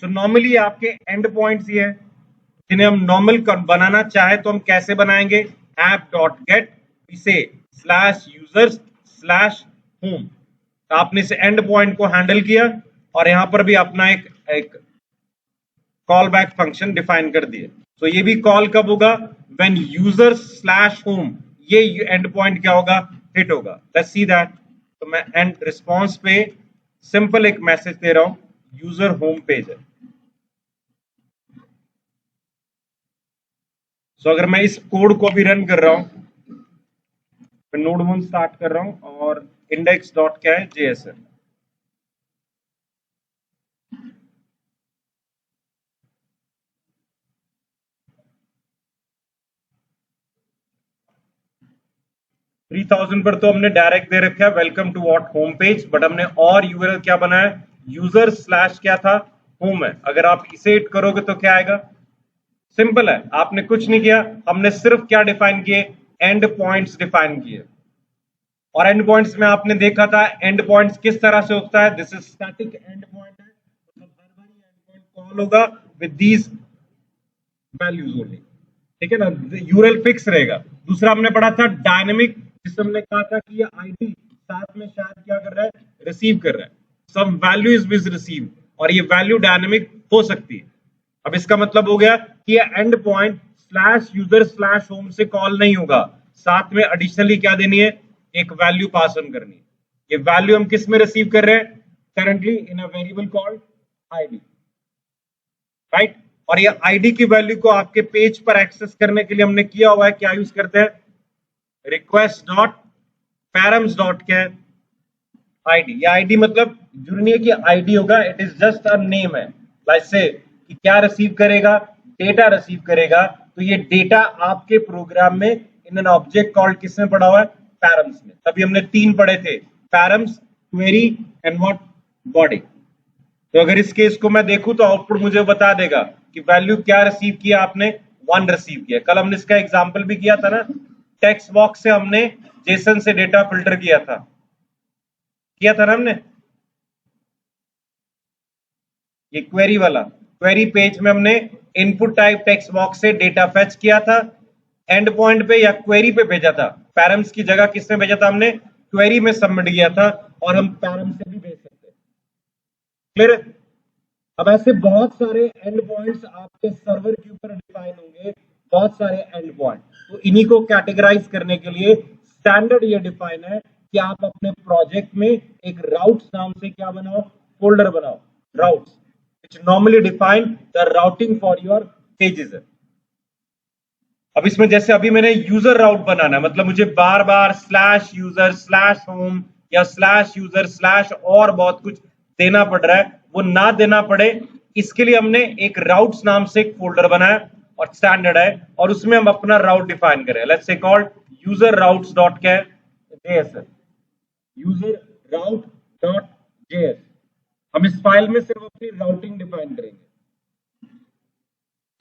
So normally आपके and points ये है जिन्हें हम नॉर्मल बनाना चाहे तो हम कैसे बनाएंगे, ऐप डॉट गेट इसे स्लैश यूजर्स स्लैश होम। तो आपने इस एंड पॉइंट को हैंडल किया और यहां पर भी अपना एक कॉल बैक फंक्शन डिफाइन कर दिए। तो ये भी कॉल कब होगा, व्हेन यूजर स्लैश होम, ये एंड पॉइंट क्या होगा, हिट होगा। Let's see that. तो मैं एंड रिस्पॉन्स पे सिंपल एक मैसेज दे रहा हूं, यूजर होम पेज है। सो अगर मैं इस कोड को भी रन कर रहा हूं, मैं node1 स्टार्ट कर रहा हूं और इंडेक्स डॉट क्या है, जेएस है। थ्री 3000 पर तो हमने डायरेक्ट दे रखा है welcome to what home page, but हमने और यूआरएल क्या बनाया, यूजर स्लैश क्या था, होम है। अगर आप इसे हिट करोगे तो क्या आएगा, सिंपल है, आपने कुछ नहीं किया, हमने सिर्फ क्या डिफाइन किए, एंड पॉइंट्स डिफाइन किए। और एंड पॉइंट्स में आपने देखा था एंड पॉइंट्स किस तरह से होता है, this is static and point है, मतलब हर बार एंड पॉइंट कॉल होगा विद दीज वैल्यूज ओनली, ठीक है ना, यूआरएल फिक्स रहेगा। दूसरा हमने पढ़ा था डायनेमिक, जिसमें हमने कहा था कि ये आईडी साथ में शायद क्या कर रहा है, रिसीव कर रहा है, some value is with receive, और ये वैल्यू डायनेमिक हो सकती है। अब इसका मतलब हो गया कि ये and point slash user slash home से कॉल नहीं होगा, साथ में एडिशनली क्या देनी है, एक वैल्यू पास ऑन करनी है। ये वैल्यू हम किस में रिसीव कर रहे हैं, currently in a variable called ID, right. और ये आईडी की वैल्यू को आपके पेज पर एक्सेस करने के लिए हमने किया हुआ है, क्या यूज करते हैं, रिक्वेस्ट डॉट पैरम्स डॉट क्या है, आईडी। ये आईडी मतलब जरूरी नहीं है कि आईडी होगा, it is just a name है। लाइक से कि क्या रिसीव करेगा, डेटा रिसीव करेगा। तो ये डेटा आपके प्रोग्राम में इन एन ऑब्जेक्ट कॉल्ड किसमें पड़ा हुआ है, पैरम्स में। तभी हमने 3 पढ़े थे, params, query and what, body. तो अगर इस केस को मैं देखूं तो आउटपुट मुझे बता देगा कि वैल्यू क्या रिसीव किया आपने, 1 रिसीव किया। कल हमने इसका एग्जांपल भी किया था ना, टेक्स्ट बॉक्स से हमने जेसन से डेटा फिल्टर किया था ना हमने, ये क्वेरी वाला, क्वेरी पेज में हमने इनपुट टाइप टेक्स्ट बॉक्स से डेटा फेच किया था, एंड पॉइंट पे या क्वेरी पे भेजा था। पैरम्स की जगह किसमें भेजा था हमने, क्वेरी में सबमिट किया था, और हम पैरम से भी भेज सकते हैं। क्लियर। अब ऐसे बहुत सारे एंड पॉइंट्स आपके सर्वर के ऊपर डिफाइन होंगे, बहुत सारे एंड पॉइंट। तो इन्हीं को कैटेगराइज करने के लिए स्टैंडर्ड ये डिफाइन है कि आप अपने प्रोजेक्ट में एक राउट्स नाम से क्या बनाओ, फोल्डर बनाओ, routes which normally define the routing for your pages है। अब इसमें जैसे अभी मैंने यूजर राउट बनाना है, मतलब मुझे बार बार स्लैश यूजर स्लैश होम या स्लैश यूजर स्लैश और बहुत कुछ देना पड़ रहा है, वो ना देना पड़े, इसके लिए हमने एक राउट्स नाम से एक फोल्डर बनाया और स्टैंडर्ड है, और उसमें हम अपना राउट डिफाइन करें। Let's say called user routes dot क्या JS, user route dot JS. हम इस फाइल में सिर्फ अपनी राउटिंग डिफाइन करेंगे।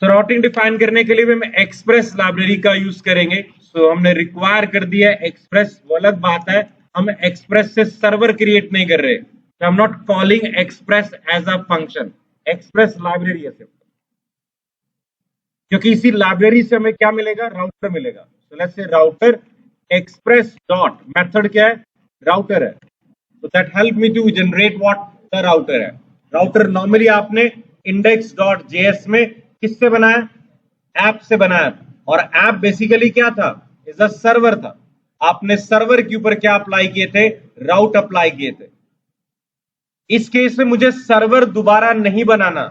तो राउटिंग डिफाइन करने के लिए भी हम एक्सप्रेस लाइब्रेरी का यूज करेंगे। सो हमने रिक्वायर कर दिया एक्सप्रेस, वो अलग बात है, हम एक्सप्रेस से सर्वर क्रिएट नहीं कर रहे, I am not calling express as a function, express library है सिर्फ, क्योंकि इसी लाइब्रेरी से हमें क्या मिलेगा, राउटर मिलेगा। So let's say router express dot method क्या है, राउटर है, so that help me to generate what the router है। राउटर नॉर्मली आपने index.js में किससे बनाया, ऐप से बनाया, और ऐप बेसिकली क्या था, इज अ सर्वर था। आपने सर्वर के ऊपर क्या अप्लाई किए थे, राउट अप्लाई किए थे। इस केस में मुझे सर्वर दोबारा नहीं बनाना,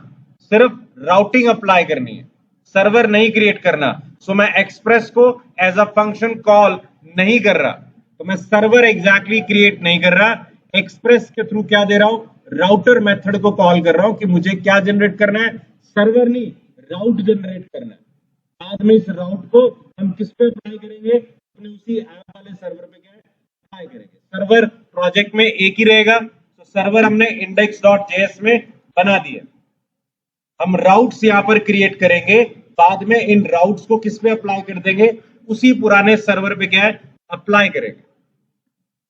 सिर्फ राउटिंग अप्लाई करनी है, सर्वर नहीं क्रिएट करना। सो मैं एक्सप्रेस को एज अ फंक्शन कॉल नहीं कर रहा, तो मैं सर्वर एग्जैक्टली क्रिएट नहीं कर रहा, एक्सप्रेस के थ्रू क्या दे रहा हूं, राउटर मेथड को कॉल कर रहा हूं कि मुझे क्या जनरेट करना है, सर्वर नहीं, राउट जनरेट करना है। बाद में इस राउट को हम किस पे अप्लाई करेंगे, अपने उसी ऐप वाले सर्वर पे क्या अप्लाई करेंगे। सर्वर प्रोजेक्ट में एक ही रहेगा, तो सर्वर हमने index.js में बना दिया। हम राउट्स यहां पर क्रिएट करेंगे, बाद में इन राउट्स को किस पे अप्लाई कर देंगे, उसी पुराने सर्वर पे क्या है, अप्लाई करेंगे।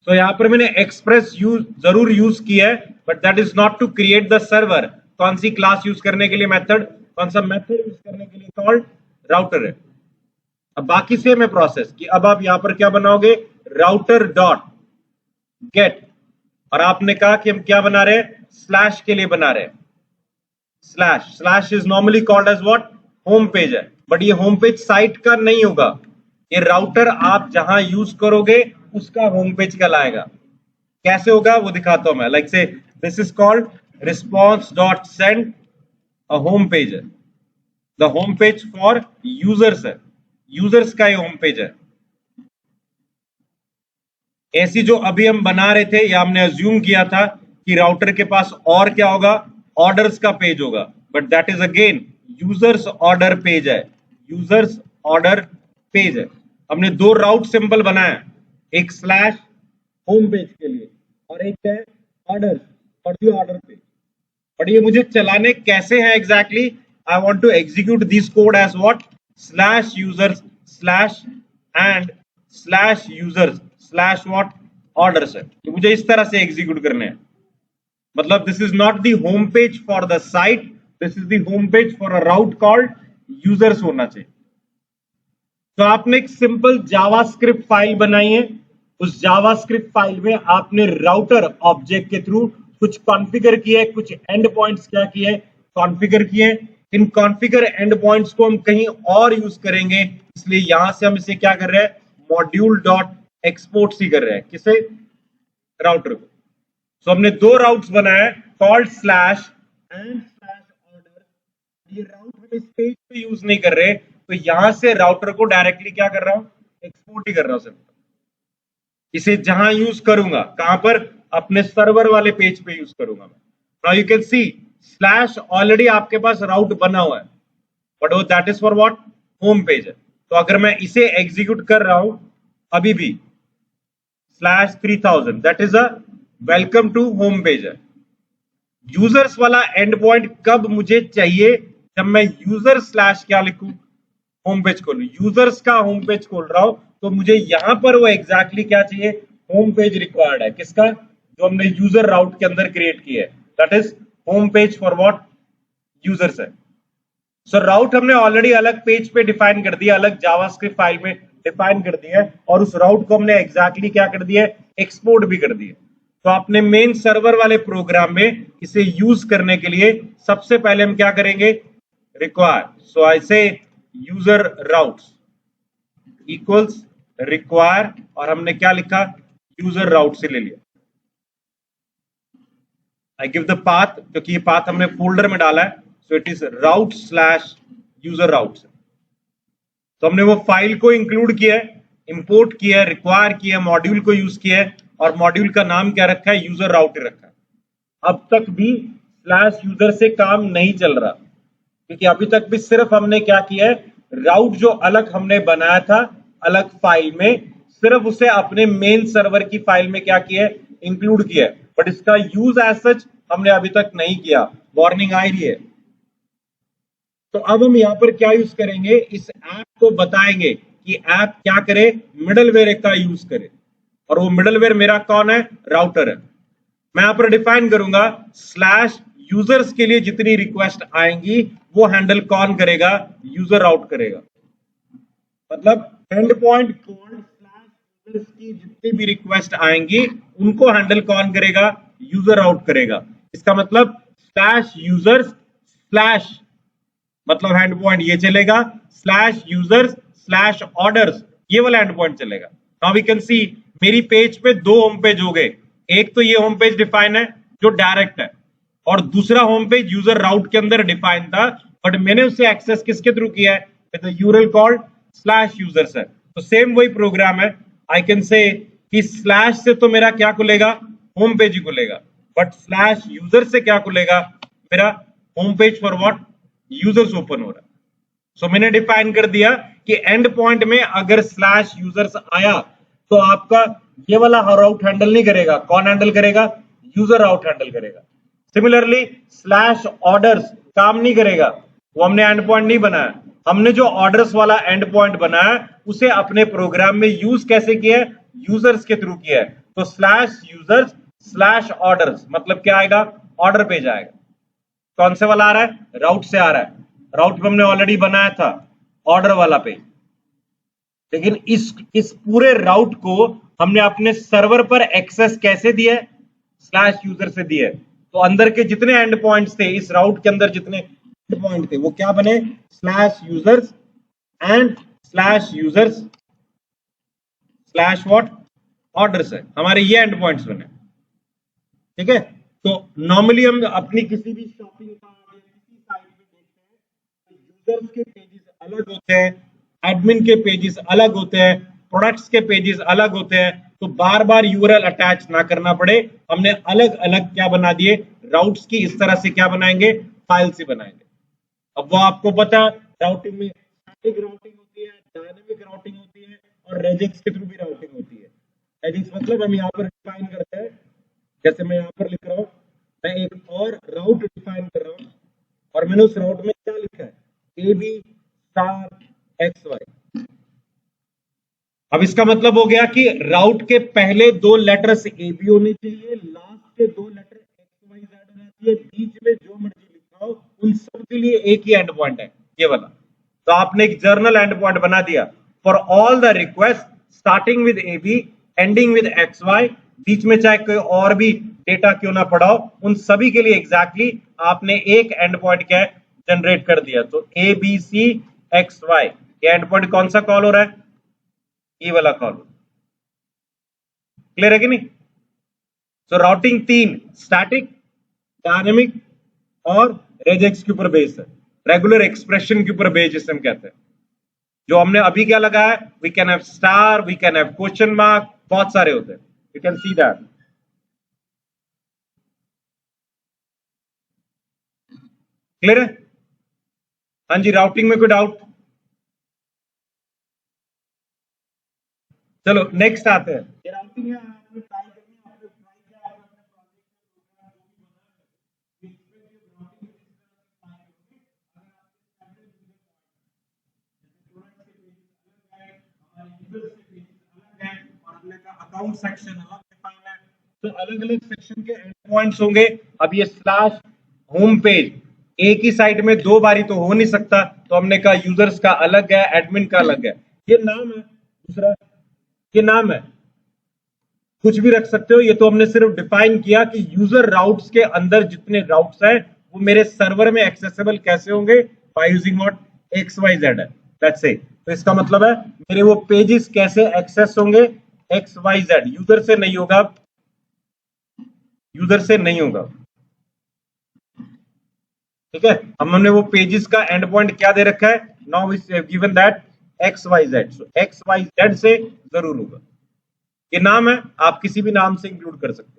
तो यहां पर मैंने एक्सप्रेस जरूर यूज किया है, but that is not to create the server, कौन सी क्लास यूज करने के लिए मेथड, कौन सा मेथड यूज करने के लिए कॉल्ड राउटर है। अब बाकी सेम है प्रोसेस कि अब आप यहां पर क्या बनाओगे, राउटर डॉट गेट, और आपने कहा कि हम क्या बना रहे हैं, स्लैश के लिए बना रहे हैं। Slash, slash is normally called as what, home page है, बट ये होम पेज साइट का नहीं होगा, ये राउटर आप जहां यूज करोगे उसका होम पेज कहलाएगा। कैसे होगा वो दिखाता हूं मैं, like say this is called response dot send, a home page है, the home page for users है, यूजर्स का ये होम पेज है। ऐसी जो अभी हम बना रहे थे या हमने अज्यूम किया था कि राउटर के पास और क्या होगा, ऑर्डर्स का पेज होगा, but that is again users order page है, यूजर्स ऑर्डर पेज है। हमने दो राउट सिंबल बनाया, एक स्लैश होम पेज के लिए और एक है order for the order page. But ये मुझे चलाने कैसे हैं exactly, I want to execute this code as what, slash users slash and slash users slash what orders है, तो मुझे इस तरह से एग्जीक्यूट करने हैं। मतलब this is not the home page for the site, this is the home page for a route called users होना चाहिए। तो आपने एक सिंपल जावास्क्रिप्ट फाइल बनाई है, उस जावास्क्रिप्ट फाइल में आपने राउटर ऑब्जेक्ट के थ्रू कुछ कॉन्फ़िगर किया है, कुछ एंड पॉइंट्स क्या किए, कॉन्फ़िगर किए। इन कॉन्फ़िगर एंड पॉइंट्स को हम कहीं और यूज करेंगे, इसलिए यहां से हम इसे क्या कर रहे हैं, मॉड्यूल डॉट एक्सपोर्ट सी कर रहे हैं, किसे, राउटर को। सो हमने दो राउट्स बनाए, called slash and slash order. ये राउट हम इस पेज पे यूज नहीं कर रहे, तो यहां से राउटर को डायरेक्टली क्या कर रहा हूं, एक्सपोर्ट ही कर रहा हूं सिर्फ। इसे जहां यूज करूंगा, कहां पर, अपने सर्वर वाले पेज पे यूज करूंगा मैं। Now you can see slash already आपके पास राउट बना हुआ है, बट वो that is for what, home page है। तो अगर मैं इसे एग्जीक्यूट कर रहा हूं अभी भी, slash 3000, that is a welcome to home page है। यूजर्स वाला एंड पॉइंट कब मुझे चाहिए, जब मैं यूजर स्लैश क्या लिखूं, होम पेज खोलूं, यूजर्स का होम पेज खोल रहा हूं, तो मुझे यहां पर वो एग्जैक्टली क्या चाहिए, होम पेज रिक्वायर्ड है, किसका, जो हमने यूजर राउट के अंदर क्रिएट किया है, that is home page for what, users है। सो राउट हमने ऑलरेडी अलग पेज पे डिफाइन कर दिया, अलग जावास्क्रिप्ट फाइल में डिफाइन कर दिया है, और उस राउट को हमने एग्जैक्टली क्या कर दिया है, एक्सपोर्ट भी कर दिया। तो आपने मेन सर्वर वाले प्रोग्राम में इसे यूज करने के लिए सबसे पहले हम क्या करेंगे, रिक्वायर, सो आई से यूजर राउट्स इक्वल्स रिक्वायर, और हमने क्या लिखा, यूजर राउट से ले लिया। आई गिव द पाथ, क्योंकि ये पाथ हमने फोल्डर में डाला है, so it is route slash user route. तो हमने वो फाइल को इंक्लूड किया है, इंपोर्ट किया है, रिक्वायर किया है, मॉड्यूल को यूज किया है, और मॉड्यूल का नाम क्या रखा है, यूजर राउट रखा है। अब तक भी स्लैश यूजर से काम नहीं चल रहा, क्योंकि अभी तक भी सिर्फ हमने क्या किया है, राउट जो अलग हमने बनाया था अलग फाइल में, सिर्फ उसे अपने मेन सर्वर की फाइल में क्या किया है, इंक्लूड किया है, बट इसका यूज एज सच हमने अभी तक नहीं किया। वार्निंग आ रही है। तो अब हम यहाँ पर क्या यूज करेंगे, इस ऐप को बताएंगे कि ऐप क्या करे, मिडलवेयर का यूज करे, और वो मिडलवेयर मेरा कौन है, राउटर है। मैं यहां पर डिफाइन करूंगा स्लैश यूजर्स के लिए जितनी रिक्वेस्ट आएंगी वो हैंडल कौन करेगा, यूजर राउट करेगा। मतलब and point called slash users की जितनी भी रिक्वेस्ट आएंगी उनको हैंडल कौन करेगा, यूजर राउट करेगा। इसका मतलब स्लैश यूजर्स स्लैश, मतलब हैंड पॉइंट ये चलेगा, स्लैश यूजर्स स्लैश ऑर्डर्स, ये वाला हैंड पॉइंट चलेगा। नाउ वी कैन सी मेरी पेज पे दो होम पेज हो गए, एक तो ये होम पेज डिफाइन है जो डायरेक्ट है, और दूसरा होम पेज यूजर राउट के अंदर डिफाइन था, बट मैंने उसे एक्सेस किसके थ्रू किया है, with the URL called slash users है। तो सेम वही प्रोग्राम है, आई कैन से कि स्लैश से तो मेरा क्या खुलेगा, होम पेज ही खुलेगा, बट स्लैश यूजर से क्या खुलेगा, मेरा home page for what, users open हो रहा है। सो मैंने डिफाइन कर दिया कि एंड पॉइंट में अगर स्लैश यूजर्स आया तो आपका ये वाला राउट हैंडल नहीं करेगा, कौन हैंडल करेगा, यूजर राउट हैंडल करेगा। सिमिलरली स्लैश ऑर्डर्स काम नहीं करेगा, वो हमने एंड पॉइंट नहीं बनाया, हमने जो ऑर्डर्स वाला एंड पॉइंट बनाया उसे अपने प्रोग्राम में यूज कैसे किया है, यूजर्स के थ्रू किया है। तो स्लैश यूजर्स स्लैश ऑर्डर्स मतलब क्या आएगा, ऑर्डर पेज आएगा। कौन से वाला आ रहा है? राउट से आ रहा है। राउट में हमने ऑलरेडी बनाया था ऑर्डर वाला पेज, लेकिन इस पूरे राउट को हमने अपने सर्वर पर एक्सेस कैसे दिया है? स्लैश यूजर से दिया है। तो अंदर के जितने एंड पॉइंट्स थे इस राउट के अंदर, जितने एंड पॉइंट थे वो क्या बने? Slash users and slash users slash what? Orders है हमारे, ये एंड पॉइंट्स बने। ठीक है, तो नॉर्मली हम अपनी किसी भी शॉपिंग कार्ट या किसी साइट में देखते हैं तो यूजर्स के पेजेस अलग होते हैं, एडमिन के पेजेस अलग होते हैं, प्रोडक्ट्स के पेजेस अलग होते हैं। तो बार बार यूआरएल अटैच ना करना पड़े, हमने अलग अलग क्या बना दिए? राउट्स की इस तरह से क्या बनाएंगे? फाइल से बनाएंगे। अब वो आपको पता, राउटिंग में स्टैटिक राउटिंग होती है, डायनेमिक राउटिंग होती है और रेजिक्स के थ्रू भी राउटिंग होती है। रेजिक्स मतलब हम यहाँ पर डिफाइन करते हैं, जैसे मैं यहाँ पर लिख रहा हूँ, मैं एक और राउट डिफाइन कर रहा हूँ और मैंने उस राउट में क्या लिखा है? AB star XY। अब इसका मतलब हो गया कि राउट के पहले दो लेटर्स AB होने चाहिए, लास्ट के दो लेटर XYZ होना चाहिए, बीच में जो मर्जी लिखा हो उन सब के लिए एक ही एंड पॉइंट है, ये वाला। तो आपने एक जर्नल एंड पॉइंट बना दिया for all the request starting with AB ending with XY, बीच में चाहे कोई और भी डेटा क्यों ना पड़ा हो, उन सभी के लिए एग्जैक्टली आपने एक एंड पॉइंट क्या है? जनरेट कर दिया। तो ABC XY, ये एंड पॉइंट कौन सा कॉल हो रहा है? ये वाला कॉल। क्लियर है कि नहीं? सो राउटिंग 3 स्टैटिक, डायनेमिक और रेजेक्स के ऊपर बेस्ड है, रेगुलर एक्सप्रेशन के ऊपर बेस्ड जिसे हम कहते हैं। जो हमने अभी क्या लगाया, we can have star, we can have question mark, बहुत सारे होते हैं, you can see that. Clear है? हाँ जी, राउटिंग में कोई डाउट? चलो नेक्स्ट आते हैं। ये राउटिंग है, आपने ट्राई करनी है, आपने ट्राई किया और अपने प्रोजेक्ट अकाउंट सेक्शन अलग डिफाइन है, तो अलग अलग सेक्शन के एंड पॉइंट्स होंगे। अब ये स्लैश होम पेज एक ही साइट में दो बारी तो हो नहीं सकता, तो हमने कहा यूजर्स का अलग है, एडमिन का अलग है। ये नाम है, दूसरा ये नाम है, कुछ भी रख सकते हो। ये तो हमने सिर्फ डिफाइन किया कि यूजर राउट्स के अंदर जितने राउट्स हैं वो मेरे सर्वर में एक्सेसिबल कैसे होंगे, बाय यूजिंग व्हाट? XYZ है, दैट्स इट। तो इसका मतलब है मेरे वो पेजेस कैसे एक्सेस होंगे? XYZ, यूजर से नहीं होगा, यूजर से नहीं होगा। ठीक है, हमने वो पेजेस का एंड पॉइंट क्या दे रखा है? Now is given that XYZ, so XYZ से जरूर होगा। ये नाम है, आप किसी भी नाम से इंक्लूड कर सकते हैं।